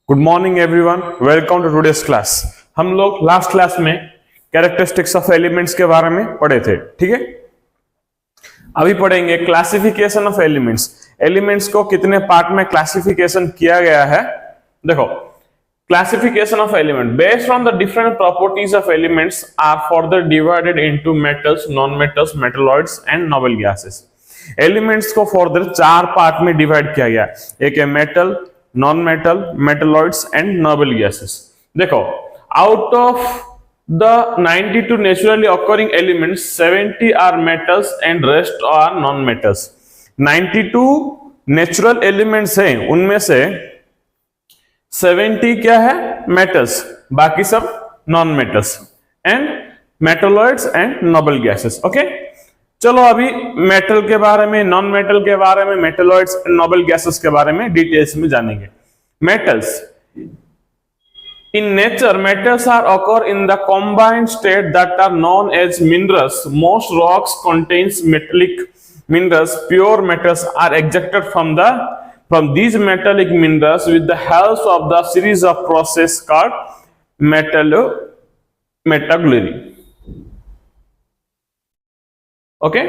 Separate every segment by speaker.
Speaker 1: Good morning everyone, welcome to today's class. हम लोग last class में कैरेक्टरिस्टिक्स ऑफ एलिमेंट्स के बारे में पढ़े थे, ठीक है। अभी पढ़ेंगे क्लासिफिकेशन ऑफ एलिमेंट्स। एलिमेंट्स को कितने पार्ट में क्लासिफिकेशन किया गया है। देखो, classification of element based on the different properties of elements are further divided into metals, non metals, metalloids and noble gases. Elements को फर्दर चार पार्ट में डिवाइड किया गया। एक है metal, non metal, metalloids and noble gases. देखो, out of the 92 naturally occurring elements, 70 are metals and rest are non-metals। 92 natural elements हैं, उनमें से 70 क्या है? मेटल्स, बाकी सब non metals and metalloids and noble gases. Okay, चलो अभी मेटल के बारे में, नॉन मेटल के बारे में, मेटलॉइड्स एंड नोबल गैसेस के बारे में डिटेल्स में जानेंगे। Metals, in nature metals are occur in the combined state that are known as minerals. Most rocks contains metallic minerals. Pure metals are extracted from these metallic minerals with the help of the series of process called metallurgy। okay,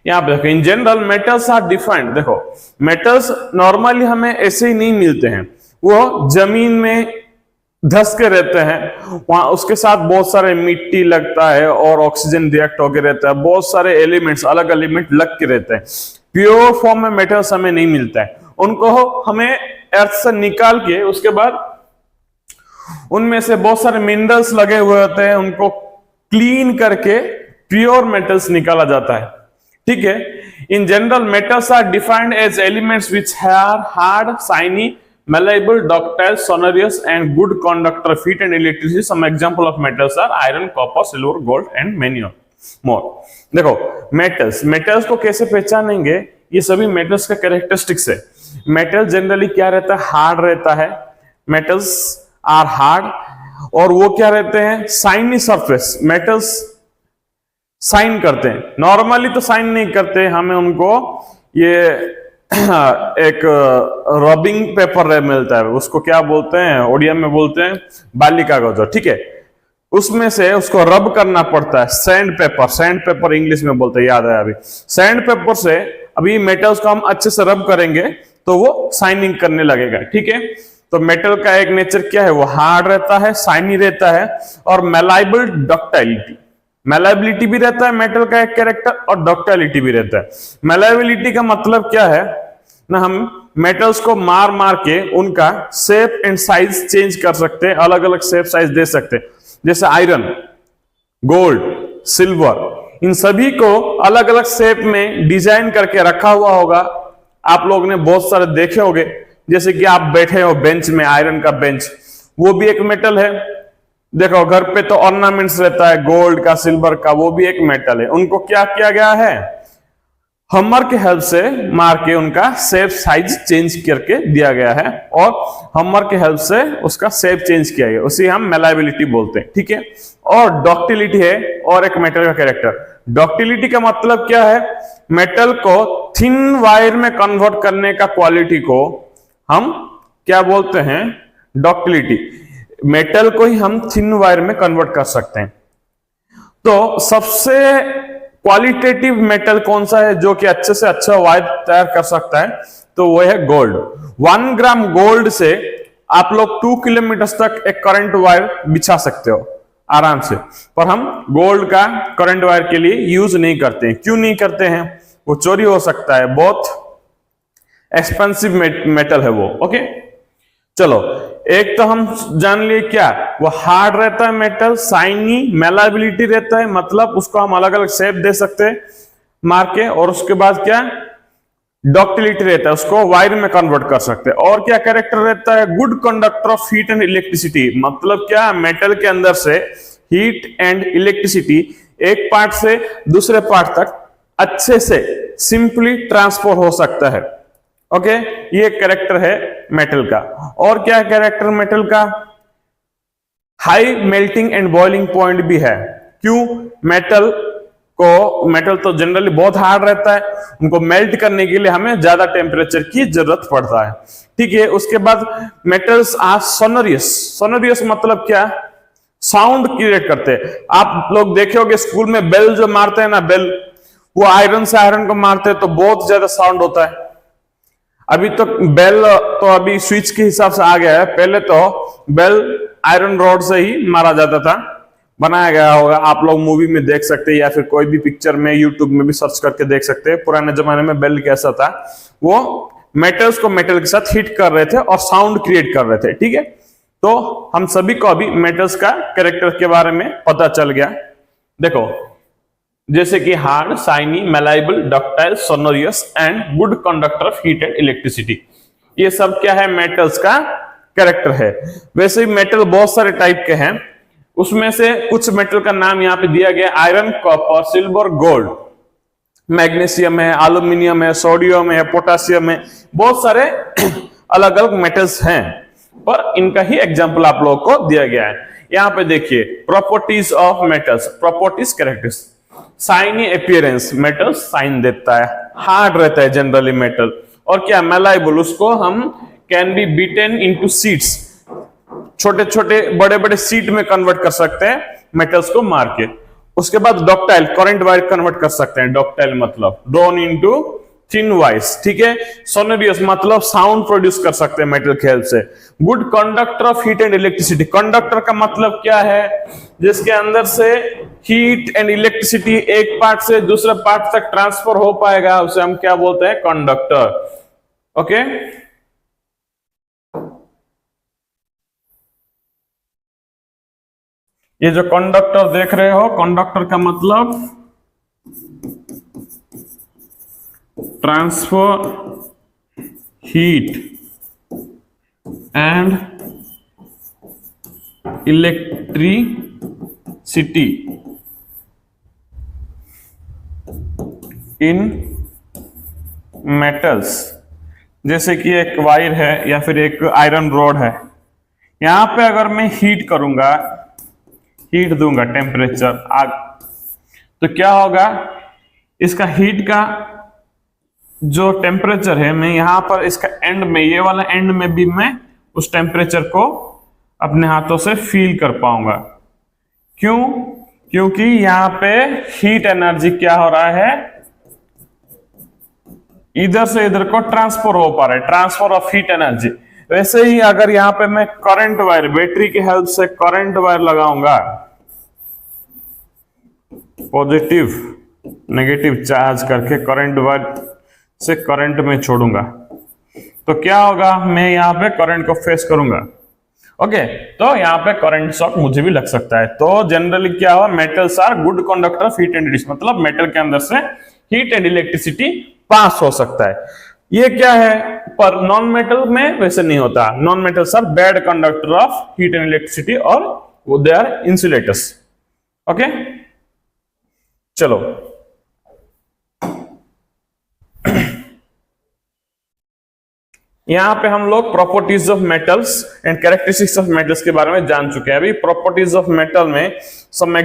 Speaker 1: यहां पे देखो, in general metals are defined. देखो, metals normally हमें ऐसे ही नहीं मिलते हैं, वो जमीन में धस के रहते हैं, वहां उसके साथ बहुत सारे मिट्टी लगता है और ऑक्सीजन रिएक्ट होके रहता है, बहुत सारे एलिमेंट्स, अलग एलिमेंट लग के रहते हैं। प्योर फॉर्म में मेटल्स हमें नहीं मिलता है, उनको हमें अर्थ से निकाल के उसके बाद उनमें से बहुत सारे मिनरल्स लगे हुए होते हैं, उनको क्लीन करके प्योर मेटल्स निकाला जाता है, ठीक है। In general metals are defined as elements which are hard, shiny, malleable, ductile, sonorous and good conductor of heat and electricity. Some example of metals are iron, copper, silver, gold and many more। देखो, metals को कैसे पहचानेंगे? ये सभी metals का characteristics है। Metal generally क्या रहता है? हार्ड रहता है। मेटल्स आर हार्ड, और वो क्या रहते हैं? Shiny surface. मेटल्स साइन करते हैं, नॉर्मली तो साइन नहीं करते, हमें उनको ये एक रबिंग पेपर मिलता है, उसको क्या बोलते हैं? ओडिया में बोलते हैं बाली कागज, ठीक है। उसमें से उसको रब करना पड़ता है, सैंड पेपर इंग्लिश में बोलते हैं, याद है अभी। सैंड पेपर से अभी मेटल्स को हम अच्छे से रब करेंगे तो वो शाइनिंग करने लगेगा, ठीक है। तो मेटल का एक नेचर क्या है? वो हार्ड रहता है, शाइनी रहता है और मेलाइबल, डक्टाइलिटी। मेलाबिलिटी भी रहता है मेटल का एक कैरेक्टर, और डक्टाइलिटी भी रहता है। मेलाबिलिटी का मतलब क्या है ना, हम मेटल्स को मार के उनका शेप एंड साइज चेंज कर सकते हैं, अलग अलग शेप साइज दे सकते हैं। जैसे आयरन, गोल्ड, सिल्वर, इन सभी को अलग अलग शेप में डिजाइन करके रखा हुआ होगा। आप लोग ने बहुत सारे देखे होंगे, जैसे कि आप बैठे हो बेंच में, आयरन का बेंच, वो भी एक मेटल है। देखो, घर पे तो ऑर्नामेंट्स रहता है गोल्ड का, सिल्वर का, वो भी एक मेटल है। उनको क्या किया गया है? हमर के हेल्प से मार के उनका शेप साइज चेंज करके दिया गया है, और हमर के हेल्प से उसका शेप चेंज किया गया, उसी हम मेलाबिलिटी बोलते हैं, ठीक है। और डक्टिलिटी है और एक मेटल का कैरेक्टर। डक्टिलिटी का मतलब क्या है? मेटल को थिन वायर में कन्वर्ट करने का क्वालिटी को हम क्या बोलते हैं? डक्टिलिटी। मेटल को ही हम थिन वायर में कन्वर्ट कर सकते हैं। तो सबसे क्वालिटेटिव मेटल कौन सा है जो कि अच्छे से अच्छा वायर तैयार कर सकता है? तो वो है गोल्ड। 1 ग्राम गोल्ड से आप लोग 2 किलोमीटर तक एक करंट वायर बिछा सकते हो आराम से, पर हम गोल्ड का करंट वायर के लिए यूज नहीं करते हैं। क्यों नहीं करते हैं? वो चोरी हो सकता है, बहुत एक्सपेंसिव मेटल है वो। ओके, चलो, एक तो हम जान लिए क्या, वो हार्ड रहता है मेटल, शाइनी, मेलाबिलिटी रहता है, मतलब उसको हम अलग अलग शेप दे सकते हैं मार के, और उसके बाद क्या, डक्टिलिटी रहता है, उसको वायर में कन्वर्ट कर सकते हैं। और क्या कैरेक्टर रहता है? Good conductor of heat and electricity. मतलब क्या, मेटल के अंदर से हीट एंड इलेक्ट्रिसिटी एक पार्ट से दूसरे पार्ट तक अच्छे से सिंपली ट्रांसफर हो सकता है। ओके, ये कैरेक्टर है मेटल का। और क्या कैरेक्टर मेटल का? High melting and boiling point भी है। क्यों? मेटल को, मेटल तो जनरली बहुत हार्ड रहता है, उनको मेल्ट करने के लिए हमें ज्यादा टेम्परेचर की जरूरत पड़ता है। ठीक है, उसके बाद मेटल्स आर सोनोरियस। सोनोरियस मतलब क्या? साउंड क्रिएट करते हैं। आप लोग देखे होंगे स्कूल में बेल जो मारते हैं ना, बेल, वो आयरन से आयरन को मारते हैं तो बहुत ज्यादा साउंड होता है। अभी तो बेल तो अभी स्विच के हिसाब से आ गया है, पहले तो बेल आयरन रॉड से ही मारा जाता था, बनाया गया होगा, आप लोग मूवी में देख सकते हैं या फिर कोई भी पिक्चर में यूट्यूब में भी सर्च करके देख सकते हैं। पुराने जमाने में बेल कैसा था, वो मेटल्स को मेटल के साथ हिट कर रहे थे और साउंड क्रिएट कर रहे थे। ठीक है, तो हम सभी को अभी मेटल्स का कैरेक्टर के बारे में पता चल गया। देखो, जैसे कि hard, shiny, malleable, ductile, sonorous and good conductor of heat and electricity, ये सब क्या है? मेटल्स का कैरेक्टर है। वैसे ही मेटल बहुत सारे टाइप के हैं, उसमें से कुछ मेटल का नाम यहाँ पे दिया गया, iron, copper, silver, gold, magnesium है, एल्यूमिनियम है, सोडियम है, पोटासियम है, बहुत सारे अलग अलग मेटल्स हैं, पर इनका ही एग्जाम्पल आप लोगों को दिया गया है। यहाँ पे देखिए, properties of metals, properties, characteristics. Shiny appearance, metal shine देता है, हार्ड रहता है जनरली मेटल। और क्या? मेलाइबल, उसको हम can be beaten into seeds, छोटे छोटे बड़े बड़े सीट में कन्वर्ट कर सकते हैं मेटल्स को मार के। उसके बाद डक्टाइल, करंट वायर कन्वर्ट कर सकते हैं, डक्टाइल मतलब ड्रॉन इनटू थिन वाइस। ठीक है, सोनोरियस मतलब साउंड प्रोड्यूस कर सकते हैं मेटल के हेल्प से। Good conductor of heat and electricity, conductor का मतलब क्या है? जिसके अंदर से हीट एंड इलेक्ट्रिसिटी एक पार्ट से दूसरे पार्ट तक ट्रांसफर हो पाएगा, उसे हम क्या बोलते हैं? कंडक्टर। ओके, ये जो कंडक्टर देख रहे हो, कंडक्टर का मतलब transfer heat and electricity in metals. जैसे कि एक वायर है या फिर एक आयरन रॉड है, यहां पे अगर मैं हीट करूंगा, हीट दूंगा, टेम्परेचर आग, तो क्या होगा? इसका हीट का जो टेम्परेचर है, मैं यहां पर इसका एंड में, ये वाला एंड में भी मैं उस टेम्परेचर को अपने हाथों से फील कर पाऊंगा। क्यों? क्योंकि यहां पे हीट एनर्जी क्या हो रहा है? इधर से इधर को ट्रांसफर हो पा रहा है, ट्रांसफर ऑफ हीट एनर्जी। वैसे ही अगर यहां पे मैं करंट वायर, बैटरी की हेल्प से करंट वायर लगाऊंगा, पॉजिटिव नेगेटिव चार्ज करके करंट वायर से करंट में छोड़ूंगा, तो क्या होगा? मैं यहां पे करंट को फेस करूंगा। ओके, तो यहां पे करंट शॉक मुझे भी लग सकता है। तो जनरली क्या हुआ? Metals are good conductor of heat and electricity, मतलब मेटल के अंदर से हीट एंड इलेक्ट्रिसिटी पास हो सकता है। ये क्या है? पर नॉन मेटल में वैसे नहीं होता। Non metals are bad conductor of heat and electricity और दे आर इंसुलेटर्स। ओके, चलो यहां पे हम लोग properties of metals and characteristics of metals के बारे में जान चुके हैं। अभी प्रॉपर्टीज ऑफ मेटल में some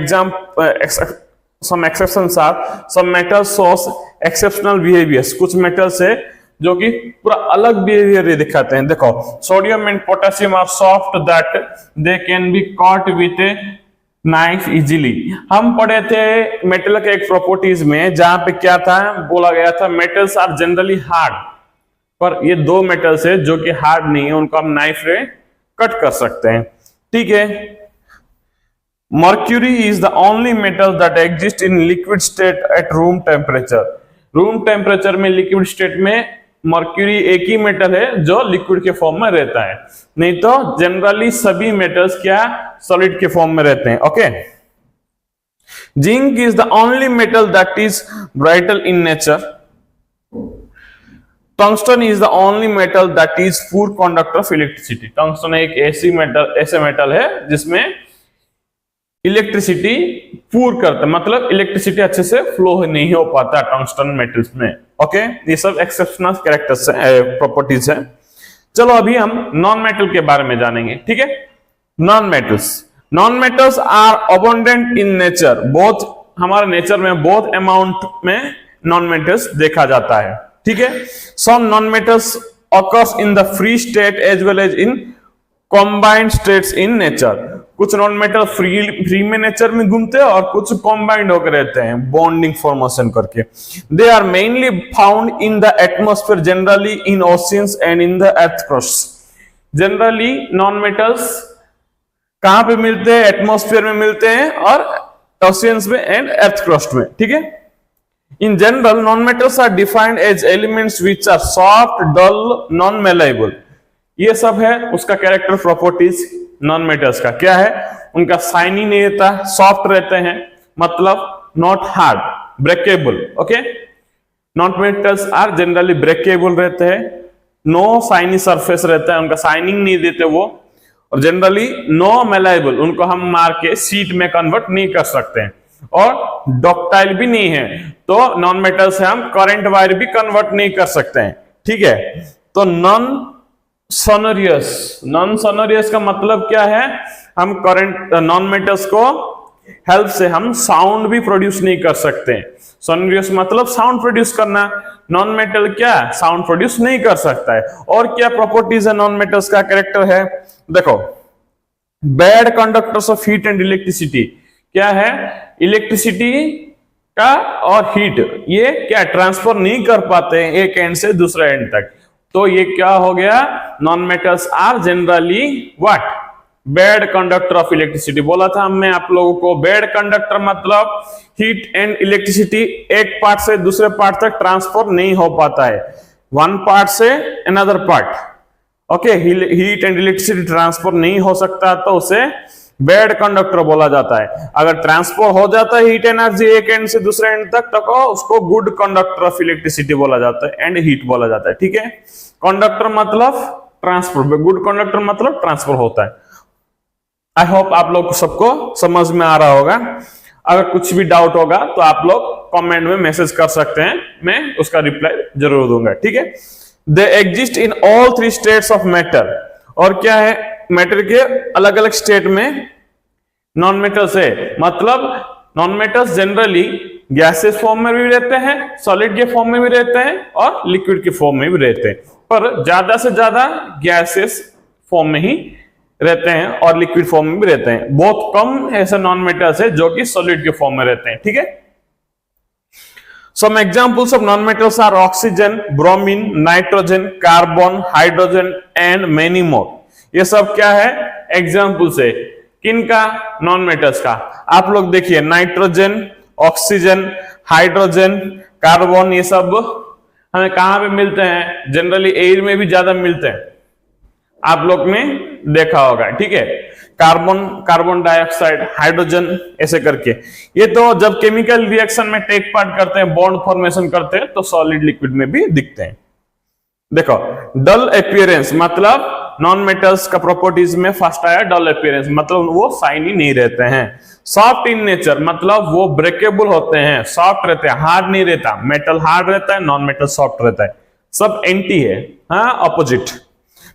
Speaker 1: exceptions are, some metals shows exceptional behaviours, कुछ मेटल्स है जो कि पूरा अलग बिहेवियर दिखाते हैं। देखो, sodium and potassium are soft that they can be caught with a knife easily. हम पढ़े थे मेटल के एक प्रॉपर्टीज में, जहां पे क्या था? बोला गया था मेटल्स आर जनरली हार्ड, पर ये दो मेटल्स है जो कि हार्ड नहीं है, उनको हम नाइफ से कट कर सकते हैं। ठीक है, mercury is the only metal that exist in liquid state at room temperature. Room temperature में लिक्विड स्टेट में मर्क्यूरी एक ही मेटल है जो लिक्विड के फॉर्म में रहता है, नहीं तो जनरली सभी मेटल्स क्या? सॉलिड के फॉर्म में रहते हैं। Okay, zinc is the only metal that is brittle in nature. Tungsten is the only metal that is poor conductor of electricity. Tungsten एक ऐसे मेटल है जिसमें इलेक्ट्रिसिटी पुअर करता है, मतलब इलेक्ट्रिसिटी अच्छे से फ्लो नहीं हो पाता टंगस्टन मेटल्स में। ओके, ये सब एक्सेप्शनल कैरेक्टर्स प्रॉपर्टीज है। चलो अभी हम नॉन मेटल के बारे में जानेंगे। ठीक है, non metals are abundant in nature, both हमारे नेचर में बहुत अमाउंट में नॉन मेटल्स देखा जाता है, ठीक है। Some non metals occurs in the free state as well as in combined states in nature। कुछ नॉन मेटल फ्री में नेचर में घूमते हैं और कुछ कॉम्बाइंड होकर रहते हैं बॉन्डिंग फॉर्मेशन करके। They are mainly found in the atmosphere, generally in oceans and in the earth crust. Generally non metals कहां पे मिलते हैं? एटमॉस्फेयर में मिलते हैं और ओशियंस में एंड अर्थ क्रस्ट में, ठीक है। In general, non-metals are defined as elements which are soft, dull, non-malleable। ये सब है उसका कैरेक्टर प्रॉपर्टीज नॉन मेटल्स का। क्या है? उनका शाइनी नहीं रहता, सॉफ्ट रहते हैं, मतलब not hard, breakable. Okay, non metals are generally breakable रहते हैं, नो शाइनी सरफेस रहता है, उनका शाइनिंग नहीं देते वो, और जनरली नो मेलाइबल, उनको हम मार के सीट में कन्वर्ट नहीं कर सकते हैं, और डॉक्टाइल भी नहीं है। तो नॉन मेटल से हम करंट वायर भी कन्वर्ट नहीं कर सकते हैं, ठीक है। तो नॉन सोनोरियस का मतलब क्या है? हम करंट नॉन मेटल्स को हेल्प से हम साउंड भी प्रोड्यूस नहीं कर सकते हैं। सोनोरियस मतलब साउंड प्रोड्यूस करना, नॉन मेटल क्या साउंड प्रोड्यूस नहीं कर सकता है। और क्या प्रॉपर्टीज है नॉन मेटल्स का कैरेक्टर है? देखो, bad conductors of heat and electricity. क्या है? इलेक्ट्रिसिटी का और हीट ये क्या ट्रांसफर नहीं कर पाते हैं एक एंड से दूसरे एंड तक। तो ये क्या हो गया? Non metals are generally what? Bad conductor of electricity. बोला था हमने आप लोगों को, बैड कंडक्टर मतलब हीट एंड इलेक्ट्रिसिटी एक पार्ट से दूसरे पार्ट तक ट्रांसफर नहीं हो पाता है, वन पार्ट से another part. Okay, heat and electricity transfer नहीं हो सकता तो उसे बैड कंडक्टर बोला जाता है। अगर ट्रांसफर हो जाता है हीट एनर्जी एक एंड से दूसरे एंड तक तो उसको गुड कंडक्टर ऑफ इलेक्ट्रिसिटी बोला जाता है एंड हीट बोला जाता है, ठीक है। कंडक्टर मतलब ट्रांसफर, गुड कंडक्टर मतलब ट्रांसफर होता है। आई होप आप लोग सबको समझ में आ रहा होगा। अगर कुछ भी डाउट होगा तो आप लोग कमेंट में मैसेज कर सकते हैं, मैं उसका रिप्लाई जरूर दूंगा, ठीक है। They exist in all three states of matter. और क्या है? मैटर के अलग अलग स्टेट में नॉन मेटल्स है, मतलब non metals generally gases form में भी रहते हैं, सॉलिड के फॉर्म में भी रहते हैं और लिक्विड के फॉर्म में भी रहते हैं, पर ज्यादा से ज्यादा गैसेस फॉर्म में ही रहते हैं और लिक्विड फॉर्म में भी रहते हैं। बहुत कम ऐसे नॉन मेटल्स है जो कि सॉलिड के फॉर्म में रहते हैं, ठीक है। Some examples of non-metals are oxygen, bromine, nitrogen, carbon, hydrogen and many more। ये सब क्या है? एग्जाम्पल्स है किनका? नॉन मेटल्स का। आप लोग देखिए, नाइट्रोजन, ऑक्सीजन, हाइड्रोजन, कार्बन, ये सब हमें कहां पे मिलते हैं? जनरली एयर में भी ज्यादा मिलते हैं, आप लोग ने देखा होगा, ठीक है। कार्बन डाइऑक्साइड, हाइड्रोजन, ऐसे करके ये तो जब केमिकल रिएक्शन में टेक पार्ट करते हैं, बॉन्ड फॉर्मेशन करते हैं, तो सॉलिड लिक्विड में भी दिखते हैं। देखो, डल अपीयरेंस मतलब नॉन मेटल्स का प्रॉपर्टीज में फर्स्ट आया डल अपीयरेंस, मतलब वो शाइनी नहीं रहते हैं। सॉफ्ट इन नेचर मतलब वो ब्रेकेबल होते हैं, सॉफ्ट रहते हैं, हार्ड नहीं रहता। मेटल हार्ड रहता है, नॉन मेटल सॉफ्ट रहता है, सब एंटी है, हाँ, opposite.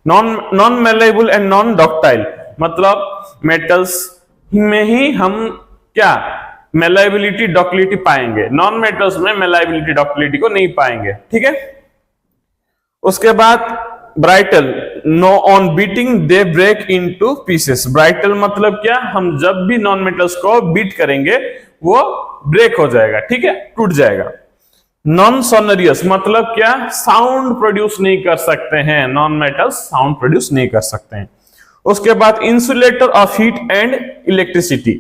Speaker 1: Non malleable and non ductile मतलब मेटल्स में ही हम क्या मेलाइबिलिटी डॉक्टिलिटी पाएंगे, नॉन मेटल्स में मेलाइबिलिटी डॉक्टिलिटी को नहीं पाएंगे, ठीक है। उसके बाद brittle, no on beating they break into pieces. Brittle मतलब क्या? हम जब भी नॉन मेटल्स को बीट करेंगे वो ब्रेक हो जाएगा, ठीक है, टूट जाएगा। नॉन सोनोरियस मतलब क्या? साउंड प्रोड्यूस नहीं कर सकते हैं, नॉन मेटल्स साउंड प्रोड्यूस नहीं कर सकते हैं। उसके बाद insulator of heat and electricity.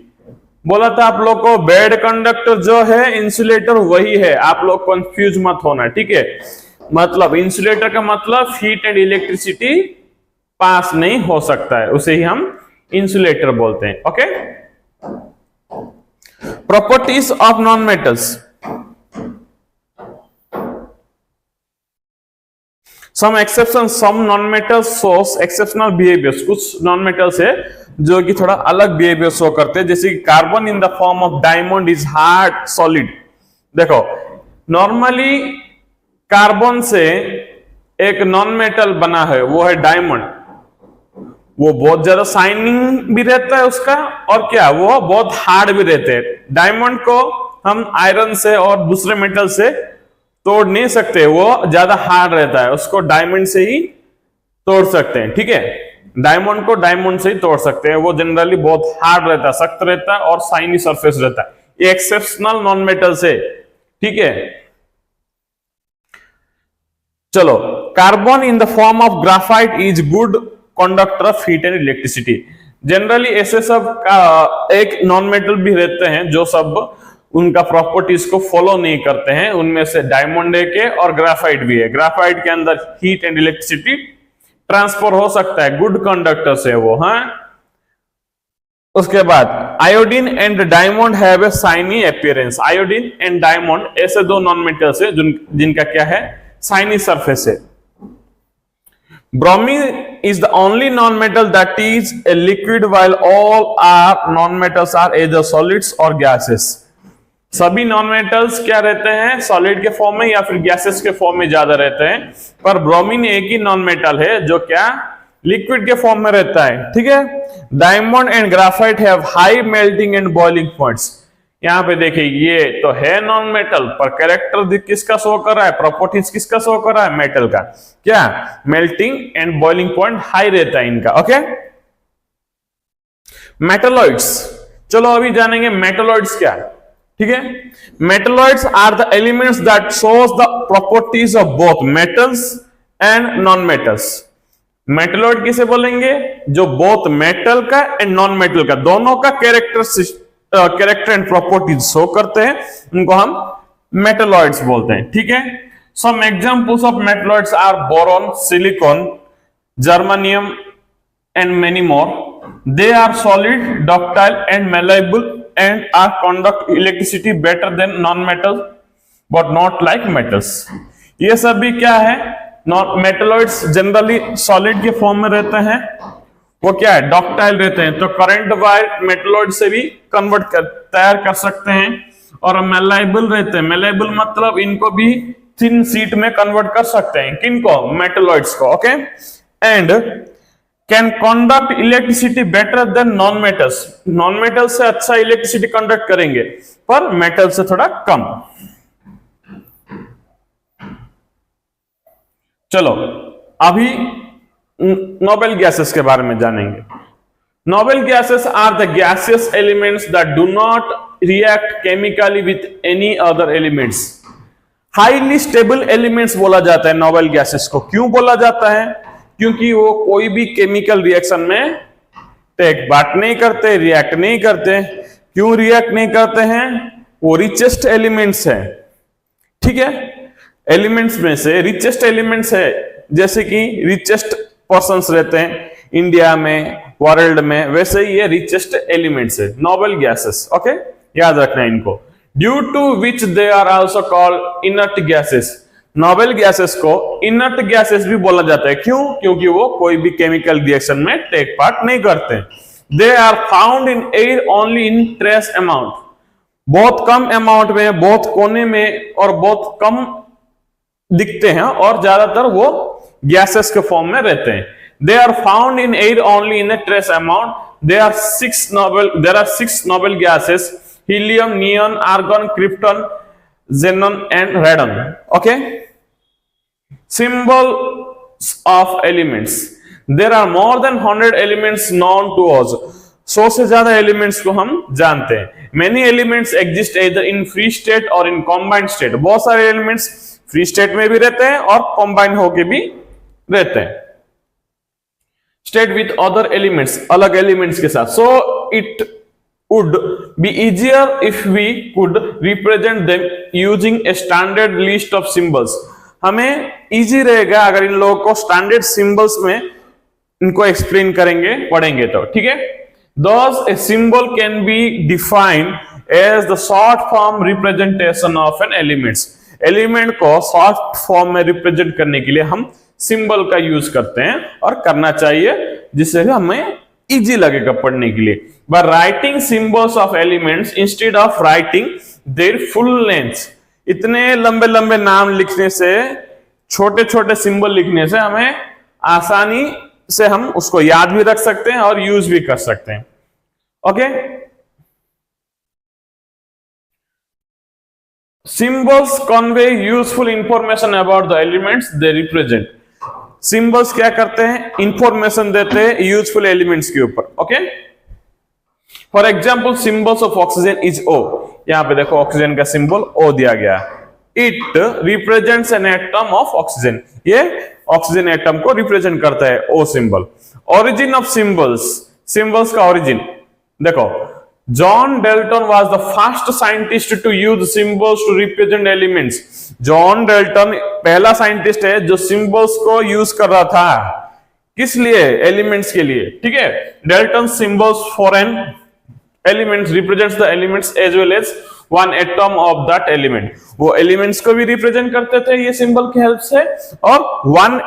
Speaker 1: बोला था आप लोग को बैड कंडक्टर जो है इंसुलेटर वही है, आप लोग कंफ्यूज मत होना, ठीक है। मतलब इंसुलेटर का मतलब हीट एंड इलेक्ट्रिसिटी पास नहीं हो सकता है, उसे ही हम इंसुलेटर बोलते हैं, okay. Properties of non metals. Some exception, some non metals shows exceptional behaviours. कुछ नॉन मेटल्स है जो कि थोड़ा अलग बिहेवियर शो करते हैं, जैसे कि carbon in the form of diamond is hard solid. देखो, नॉर्मली कार्बन से एक नॉन मेटल बना है, वो है डायमंड। वो बहुत ज्यादा शाइनिंग भी रहता है उसका, और क्या वो बहुत हार्ड भी रहते हैं। डायमंड को हम आयरन से और दूसरे मेटल से तोड़ नहीं सकते, वो ज्यादा हार्ड रहता है, उसको डायमंड से ही तोड़ सकते हैं। ठीक है, डायमंड को डायमंड से ही तोड़ सकते हैं, वो जनरली बहुत हार्ड रहता है, सख्त रहता है और शाइनी सरफेस रहता है, ये एक्सेप्शनल नॉन मेटल से। ठीक है, चलो, carbon in the form of graphite is good conductor of heat and electricity. Generally ऐसे सब एक नॉन मेटल भी रहते हैं जो सब उनका प्रॉपर्टीज को फॉलो नहीं करते हैं, उनमें से डायमंड एक है और ग्राफाइट भी है। ग्राफाइट के अंदर हीट एंड इलेक्ट्रिसिटी ट्रांसफर हो सकता है, गुड कंडक्टर से वो। हाँ, उसके बाद iodine and diamond have a shiny appearance. Iodine and diamond ऐसे दो नॉन मेटल्स है जिनका क्या है, शाइनी सरफेस है। Bromine is the only non-metal that is a liquid while all are non-metals are either solids or gases। सभी non-metals क्या रहते हैं, सॉलिड के फॉर्म में या फिर गैसेस के फॉर्म में ज्यादा रहते हैं, पर ब्रोमीन एक ही non-metal है जो क्या लिक्विड के फॉर्म में रहता है। ठीक है, diamond and graphite have high melting and boiling points. यहाँ पे देखिए, ये तो है नॉन मेटल, पर कैरेक्टर किसका शो कर रहा है, प्रॉपर्टीज किसका शो कर रहा है, मेटल का। क्या, melting and boiling point high रहता है इनका। ओके, मेटलॉइड्स, चलो अभी जानेंगे मेटलॉइड्स क्या है। ठीक है, metalloids are the elements that shows the properties of both metals and non metals. Metalloid किसे बोलेंगे, जो बोथ मेटल का एंड नॉन मेटल का दोनों का कैरेक्टर एंड प्रॉपर्टीज शो करते हैं, उनको हम मेटलॉइड्स बोलते हैं। ठीक है, some examples of metalloids are boron, silicon, germanium and many more. They are solid, ductile and malleable and are conduct electricity better than non-metal but not like metals। ये सब भी क्या है, मेटलॉइड्स जनरली सॉलिड के form में रहते हैं, वो क्या है, डक्टाइल रहते हैं, तो करंट वायर मेटलॉइड से भी तैयार कर सकते हैं, और malleable रहते हैं। malleable मतलब इनको भी थिन शीट में कन्वर्ट कर सकते हैं, किनको, मेटलॉइड्स को। Okay, and can conduct electricity better than non metals. Non metal से अच्छा इलेक्ट्रिसिटी कंडक्ट करेंगे, पर मेटल से थोड़ा कम। चलो अभी नोबल गैसेस के बारे में जानेंगे। Noble gases are the gaseous elements that do not react chemically with any other elements. Highly stable elements बोला जाता है नोबल गैसेस को। क्यों बोला जाता है, क्योंकि वो कोई भी केमिकल रिएक्शन में टेक पार्ट नहीं करते, रिएक्ट नहीं करते। क्यों रिएक्ट नहीं करते हैं, वो रिचेस्ट एलिमेंट्स है। ठीक है, एलिमेंट्स में से रिचेस्ट एलिमेंट्स है, जैसे कि रिचेस्ट पर्संस रहते हैं इंडिया में, वर्ल्ड में, वैसे ही ये रिचेस्ट एलिमेंट्स है नोबल गैसेस। ओके, याद रखना है इनको। Due to which they are also called inert gases. Noble gases को इनर्ट गैसेस भी बोला जाता है। क्यों, क्योंकि वो कोई भी केमिकल रिएक्शन में टेक पार्ट नहीं करते। They are found in air only in trace amount. बहुत कम अमाउंट में, बहुत कोने में और बहुत कम दिखते हैं, और ज्यादातर वो गैसेस के फॉर्म में रहते हैं। They are found in air only in a trace amount। there are six noble gases: helium, neon, argon, krypton, xenon and radon। okay, symbols of elements। there are more than 100 elements known to us। 100 से ज्यादा elements को हम जानते हैं। many elements exist either in free state or in combined state। बहुत सारे elements free state में भी रहते हैं और कंबाइन होके भी रहते हैं, स्टेट विथ अदर एलिमेंट्स, अलग एलिमेंट्स के साथ। So it would be easier if we could represent them using a standard list of symbols. हमें इजी रहेगा अगर इन लोगों को स्टैंडर्ड सिंबल्स में इनको एक्सप्लेन करेंगे, पढ़ेंगे तो। ठीक है, thus a symbol can be defined as the short form representation of an element। Element को शॉर्ट फॉर्म में रिप्रेजेंट करने के लिए हम सिंबल का यूज करते हैं, और करना चाहिए, जिससे हमें इजी लगेगा पढ़ने के लिए। By writing symbols of elements instead of writing their full names। इतने लंबे लंबे नाम लिखने से, छोटे छोटे सिंबल लिखने से हमें आसानी से हम उसको याद भी रख सकते हैं और यूज भी कर सकते हैं। Okay, symbols convey useful information about the elements they represent. Symbols क्या करते हैं, इंफॉर्मेशन देते हैं यूजफुल एलिमेंट्स के ऊपर। Okay, for example symbols of oxygen is O. यहां पे देखो ऑक्सीजन का सिंबल ओ दिया गया। It represents an atom of oxygen, ये ऑक्सीजन एटम को रिप्रेजेंट करता है O symbol. Origin of symbols, symbols का ओरिजिन देखो, John Dalton was the first scientist to use symbols to represent elements. John Dalton पहला scientist है जो symbols को यूज कर रहा था, किस लिए, एलिमेंट्स के लिए। ठीक है, Dalton symbols for an elements represents the elements as well as one atom of that element. वो एलिमेंट्स को भी रिप्रेजेंट करते थे ये सिंबल की हेल्प से, और वन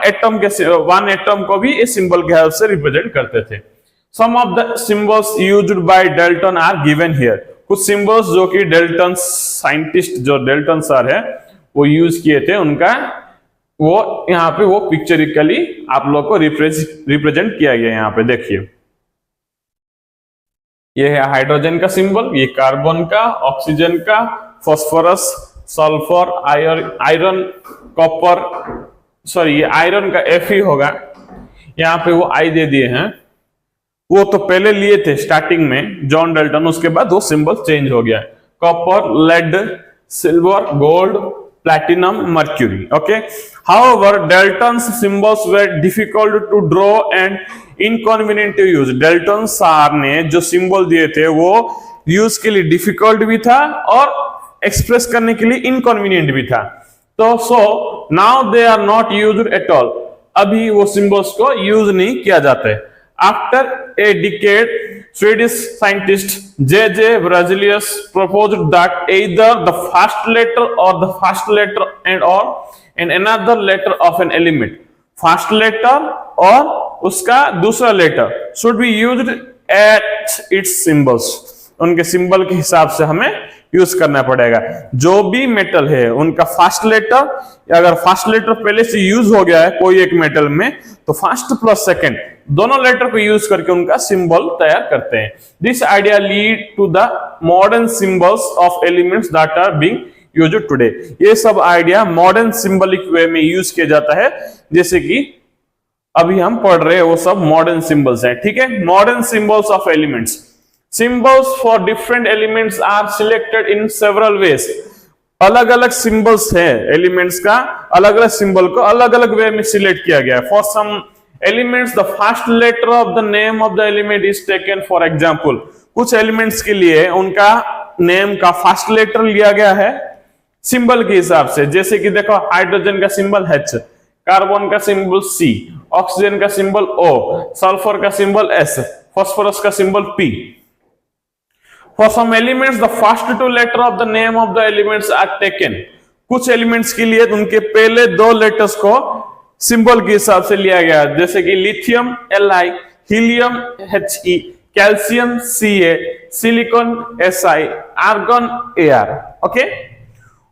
Speaker 1: एटम को भी इस सिंबल की हेल्प से रिप्रेजेंट करते थे। Some of the symbols used by Dalton are given here. कुछ सिंबल्स जो कि डेल्टन साइंटिस्ट, जो डेल्टन सर है वो यूज किए थे, उनका वो यहाँ पे वो पिक्चरिकली आप लोग को रिप्रेजेंट किया गया। यहाँ पे देखिए, ये है हाइड्रोजन का सिंबल, ये कार्बन का, ऑक्सीजन का, phosphorus, sulphur, iron, copper, sorry ये आयरन का Fe होगा। यहाँ पे वो आई दे दिए हैं, वो तो पहले लिए थे स्टार्टिंग में जॉन डेल्टन, उसके बाद वो सिंबल चेंज हो गया। Copper, lead, silver, gold, platinum, mercury. Okay, however Dalton's symbols were difficult to draw and inconvenient to use. Dalton sir ने जो सिंबल दिए थे वो यूज के लिए डिफिकल्ट भी था और एक्सप्रेस करने के लिए इनकन्वीनियंट भी था। तो so now they are not used at all, अभी वो सिंबल्स को यूज नहीं किया जाता है। After a decade Swedish scientist J.J. Berzelius proposed that either the first letter or the first letter and another letter of an element, first letter और उसका दूसरा letter should be used at its symbols. उनके सिंबल के हिसाब से हमें use करना पड़ेगा। जो भी मेटल है उनका फर्स्ट लेटर, अगर फर्स्ट लेटर पहले से यूज हो गया है कोई एक मेटल में, तो फर्स्ट प्लस सेकंड दोनों लेटर को यूज करके उनका सिंबल तैयार करते हैं। This idea lead to the modern symbols of elements that are being used today. ये सब आइडिया मॉडर्न सिंबलिक वे में यूज किया जाता है, जैसे कि अभी हम पढ़ रहे हैं वो सब मॉडर्न सिंबल्स हैं। ठीक है, modern symbols of elements. Symbols for different elements are selected in several ways. अलग अलग सिंबल्स है एलिमेंट्स का, अलग अलग सिंबल को अलग अलग वे में सिलेक्ट किया गया है। For some elements the first letter of the name of the element is taken. For example, कुछ एलिमेंट्स के लिए उनका नेम का फर्स्ट लेटर लिया गया है सिंबल के हिसाब से, जैसे कि देखो हाइड्रोजन का सिंबल H, कार्बन का सिंबल C, ऑक्सीजन का सिंबल O, सल्फर का सिंबल S, फास्फोरस का symbol P। For some elements, the first two letter of the name of the elements are taken. कुछ एलिमेंट्स के लिए उनके पहले दो लेटर्स को सिंबल के हिसाब से लिया गया, जैसे कि lithium Li, helium He, calcium Ca, silicon Si, argon Ar. Okay?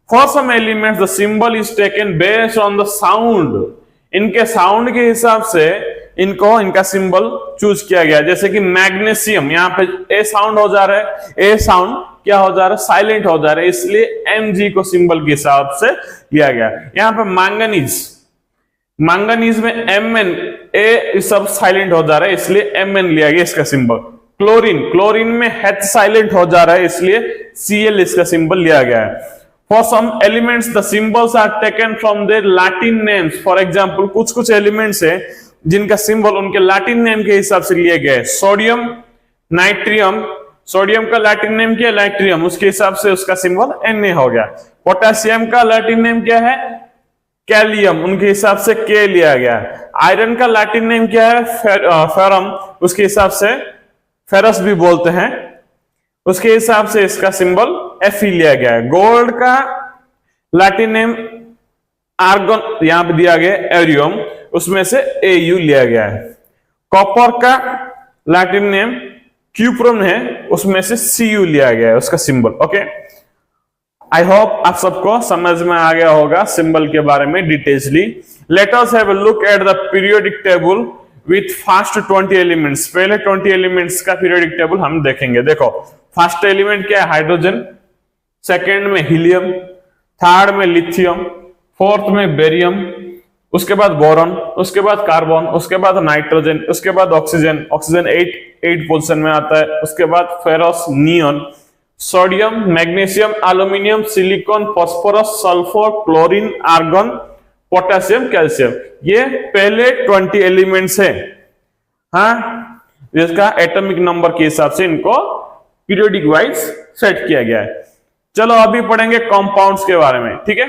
Speaker 1: For some elements, the symbol is taken based on the sound. इनके साउंड के हिसाब से इनका सिंबल चूज किया गया, जैसे कि मैग्नीशियम, यहाँ पे ए साउंड हो जा रहा है, ए साउंड क्या हो जा रहा है, साइलेंट हो जा रहा है, इसलिए Mg को सिंबल के हिसाब से लिया गया। यहाँ पे मैंगनीज में Mn, ए सब साइलेंट हो जा रहा है, इसलिए Mn लिया गया इसका सिंबल। क्लोरीन में H साइलेंट हो जा रहा है, इसलिए Cl इसका सिंबल लिया गया है। For some elements, the symbols are taken from their Latin names. For example, कुछ एलिमेंट्स है जिनका सिंबल उनके लैटिन नेम के हिसाब से लिए गए। सोडियम, नाइट्रियम, सोडियम का लैटिन नेम क्या है, नाइट्रियम, उसके हिसाब से उसका सिंबल Na हो गया। पोटेशियम का लैटिन नेम क्या है, कैलियम, उनके हिसाब से K लिया गया। आयरन का लैटिन नेम क्या है, फेरम, उसके हिसाब से फेरस भी बोलते हैं, उसके हिसाब से इसका सिंबल Fe लिया गया है। गोल्ड का लैटिन नेम आर्गन, यहां पे दिया गया एरियम, उसमें से Au लिया गया है। कॉपर का लैटिन नेम क्यूप्रम है, उसमें से Cu लिया गया है उसका सिंबल। ओके, आई होप आप सबको समझ में आ गया होगा सिंबल के बारे में डिटेल्सली। Let us have a look at the periodic table with first 20 elements. पहले 20 एलिमेंट्स का पीरियोडिक टेबल हम देखेंगे। देखो, फर्स्ट एलिमेंट क्या है, हाइड्रोजन, सेकेंड में हीलियम, थर्ड में लिथियम, फोर्थ में बेरियम, उसके बाद बोरॉन, उसके बाद कार्बन, उसके बाद नाइट्रोजन, उसके बाद ऑक्सीजन, ऑक्सीजन 8 पोजीशन में आता है, उसके बाद ferrous, neon, sodium, magnesium, aluminium, silicon, phosphorus, sulphur, chlorine, argon, potassium, calcium. ये पहले 20 एलिमेंट्स है, हाँ, जिसका एटॉमिक नंबर के हिसाब से इनको पीरियोडिक वाइज सेट किया गया है। चलो अभी पढ़ेंगे कंपाउंड्स के बारे में, ठीक है।